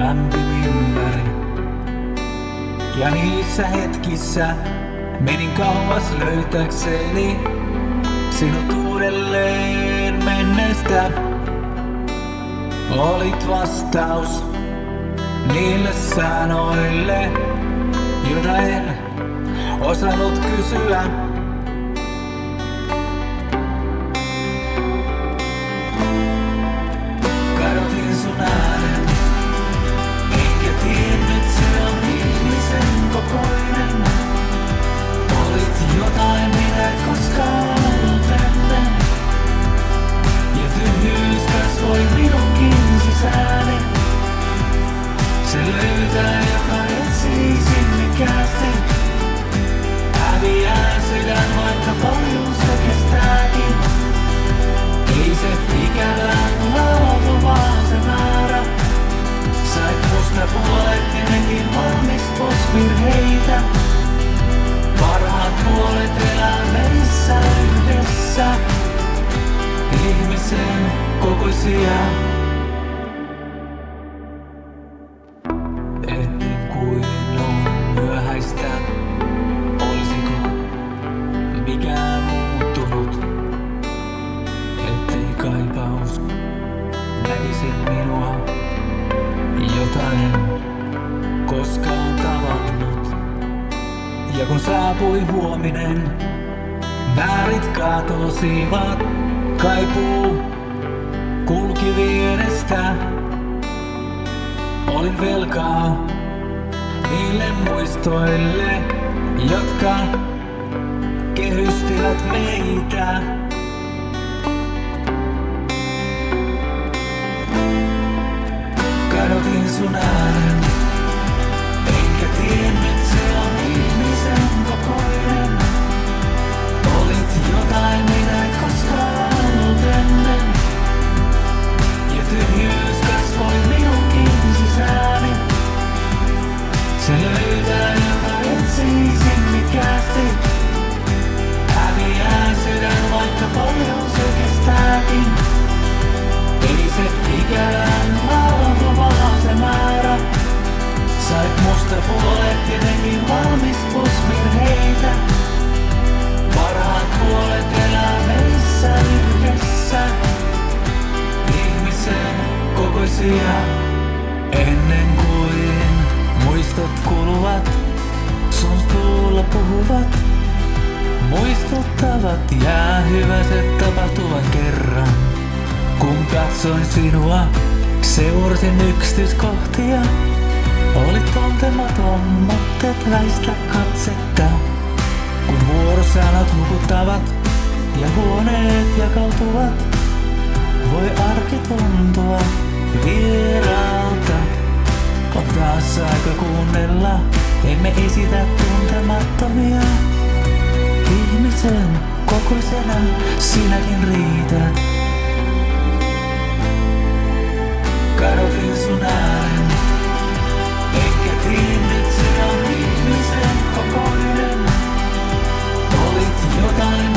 lämpimin väri. Ja niissä hetkissä menin kauas löytäkseni sinut uudelleen mennestä. Olit vastaus niille sanoille, joita en osannut kysyä. Kadotin sun äänen, enkä tiennyt se on ihmisen kokoinen. Olit jotain, mitä et koskaan ollut ennen. Ja tyhjyys kasvoi minunkin sisääni. Se löytää, joka etsii sinnikkäästi. Häviää sydän, vaikka paljon se kestääkin. Ei se ikävää laatu, vaan se määrä. Sait musta puolet ja nekin valmistusvirheitä. Parhaat puolet elää meissä yhdessä. Ihmisen kokoisia. Ennen kuin on myöhäistä, olisiko mikään muuttunut? Ettei kaipaus näkisi minua, jota en koskaan tavannut. Ja kun saapui huominen, värit katosivat, kaipuu kulki vierestä. Olin velkaa niille muistoille, jotka kehystivät meitä. Kadotin sun äänen, enkä tiennyt se on ihmisen kokoinen. Olit jotain, mitä et koskaan ollut ennen. Ja tyhjyys kasvoi minunkin sisääni. Se löytää, joka etsii sinnikkäästi. Häviää sydän, vaikka paljon se kestääkin. Ei se ikävän laatu, vaan se määrä. Sait musta puolet ja nekin valmistusvirheitä. Parhaat puolet elää meissä yhdessä. Ihmisen kokoisia. Ennen kuin muistot kuluvat, sun suulla puhuvat. Muistuttavat jäähyväiset tapahtuvan kerran. Kun katsoin sinua, seurasin yksityiskohtia. Olit tuntematon, mutta et väistä katsetta. Kun vuorosanat hukuttavat ja huoneet jakautuvat, voi arki tuntua vieraalta. On taas aika kuunnella, emme esitä tuntemattomia. Ihmisen kokoisena sinäkin riität. Kadotin sun äänen, enkä tiennyt se on ihmisen kokoinen. Olit jotain,